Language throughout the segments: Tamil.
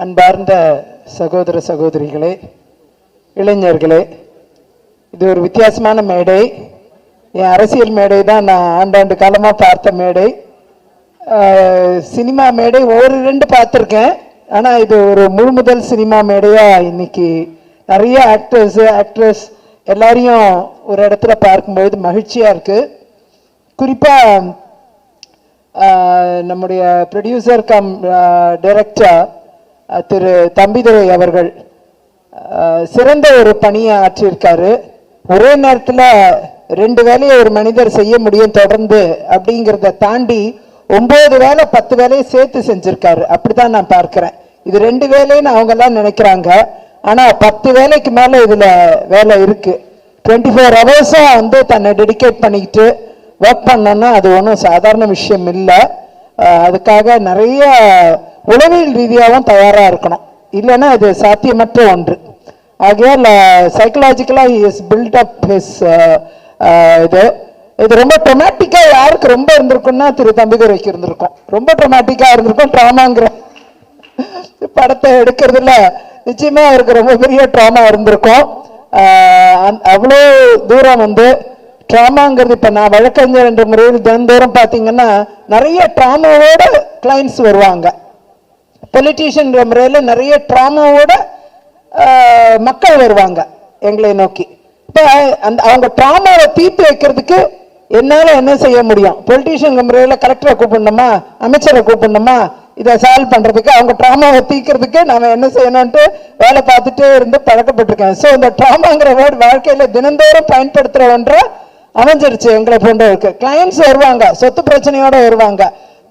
அன்பார்ந்த சகோதர சகோதரிகளே, இளைஞர்களே, இது ஒரு வித்தியாசமான மேடை. என் அரசியல் மேடை தான் நான் ஆண்டாண்டு காலமாக பார்த்த மேடை. சினிமா மேடை ஒரு ரெண்டு பார்த்துருக்கேன். ஆனால் இது ஒரு முழு முதல் சினிமா மேடையாக இன்னைக்கு நிறைய ஆக்ட்ரஸ் எல்லாரையும் ஒரு இடத்துல பார்க்கும்பொழுது மகிழ்ச்சியாக இருக்குது. குறிப்பாக நம்முடைய ப்ரொடியூசர் கம் டைரக்டர் திரு தம்பிதுரை அவர்கள் சிறந்த ஒரு பணியை ஆற்றியிருக்காரு. ஒரே நேரத்தில் ரெண்டு வேலையை ஒரு மனிதர் செய்ய முடியும் தொடர்ந்து அப்படிங்கிறத தாண்டி 9 வேலை 10 வேலையை சேர்த்து செஞ்சிருக்காரு. அப்படிதான் நான் பார்க்கிறேன். இது 2 வேலைன்னு அவங்க எல்லாம் நினைக்கிறாங்க. ஆனா 10 வேலைக்கு மேல இதுல வேலை இருக்கு. 24 ஹவர்ஸும் வந்து தன்னை டெடிகேட் பண்ணிக்கிட்டு ஒர்க் பண்ணோன்னா அது ஒன்றும் சாதாரண விஷயம் இல்லை. அதுக்காக நிறைய உளவியல் ரீதியாகவும் தயாராக இருக்கணும். இல்லைன்னா அது சாத்தியமற்ற ஒன்று. ஆகையால் சைக்கலாஜிக்கலாக இஸ் பில்ட் அப் ஹிஸ் இது ரொம்ப ட்ரொமேட்டிக்காக யாருக்கு ரொம்ப இருந்திருக்குன்னா திரு தம்பிதுரைக்கு இருந்திருக்கும். ரொம்ப ட்ரொமேட்டிக்காக இருந்திருக்கும். ட்ராமாங்கிற படத்தை எடுக்கிறதுல நிச்சயமா அவருக்கு ரொம்ப பெரிய ட்ராமா இருந்திருக்கும். அவ்வளோ தூரம் வந்து ட்ராமாங்கிறது இப்போ நான் வழக்கறிஞர் என்ற முறையில் தினந்தோறும் பார்த்தீங்கன்னா நிறைய ட்ராமாவோட கிளைண்ட்ஸ் வருவாங்க. பொலிட்டீஷியன் முறையில் நிறைய ட்ராமாவோட மக்கள் வருவாங்க எங்களை நோக்கி. இப்போ அவங்க ட்ராமாவை தீர்த்து வைக்கிறதுக்கு என்னால் என்ன செய்ய முடியும்? பொலிட்டீஷியன் முறையில் கலெக்டரை கூப்பிடணுமா, அமைச்சரை கூப்பிடணுமா, இதை சால்வ் பண்ணுறதுக்கு அவங்க ட்ராமாவை தீர்க்கிறதுக்கு நம்ம என்ன செய்யணும்ட்டு வேலை பார்த்துட்டு இருந்து பழக்கப்பட்டிருக்கேன். ஸோ இந்த ட்ராமாங்கிற வேர்டு வாழ்க்கையில் தினந்தோறும் பயன்படுத்துகிற ஒன்றை அமைஞ்சிருச்சு எங்களை போன்றவருக்கு. கிளைண்ட்ஸ் வருவாங்க, சொத்து பிரச்சனையோட வருவாங்க,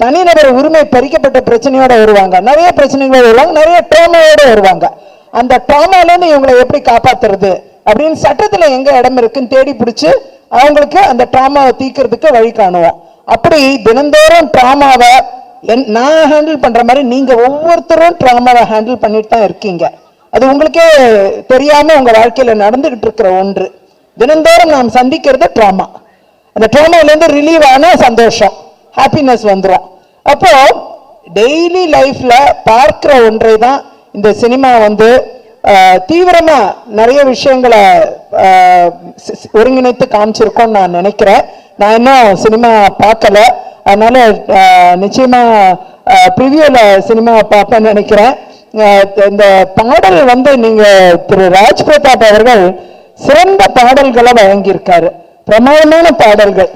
தனிநபர் உரிமை பறிக்கப்பட்ட பிரச்சனையோட வருவாங்க, நிறைய பிரச்சனைகளோட வருவாங்க, நிறைய ட்ராமாவோட வருவாங்க. அந்த ட்ராமாலேருந்து இவங்களை எப்படி காப்பாத்துறது அப்படின்னு சட்டத்தில் எங்க இடம் இருக்குன்னு தேடி பிடிச்சி அவங்களுக்கு அந்த ட்ராமாவை தீர்க்கிறதுக்கு வழி காணுவோம். அப்படி தினந்தோறும் ட்ராமாவை நான் ஹேண்டில் பண்ற மாதிரி நீங்க ஒவ்வொருத்தரும் ட்ராமாவை ஹேண்டில் பண்ணிட்டு தான் இருக்கீங்க. அது உங்களுக்கே தெரியாம உங்க வாழ்க்கையில நடந்துகிட்டு இருக்கிற ஒன்று. தினந்தோறும் நாம் சந்திக்கிறது ட்ராமா. அந்த ட்ராமாவிலேருந்து ரிலீவ் ஆன சந்தோஷம், ஹாப்பினஸ் வந்துடும். அப்போ டெய்லி லைஃப்ல பார்க்கிற ஒன்றை தான் இந்த சினிமா வந்து தீவிரமா நிறைய விஷயங்களை ஒருங்கிணைத்து காமிச்சிருக்கோம்னு நான் நினைக்கிறேன். நான் இன்னும் சினிமா பார்க்கல, அதனால நிச்சயமா ப்ரிவியூல சினிமா பார்ப்பேன்னு நினைக்கிறேன். இந்த பாடல் வந்து நீங்க திரு ராஜ் பிரதாப் அவர்கள் சிறந்த பாடல்களை வழங்கியிருக்காரு. பிரமாதமான பாடல்கள்.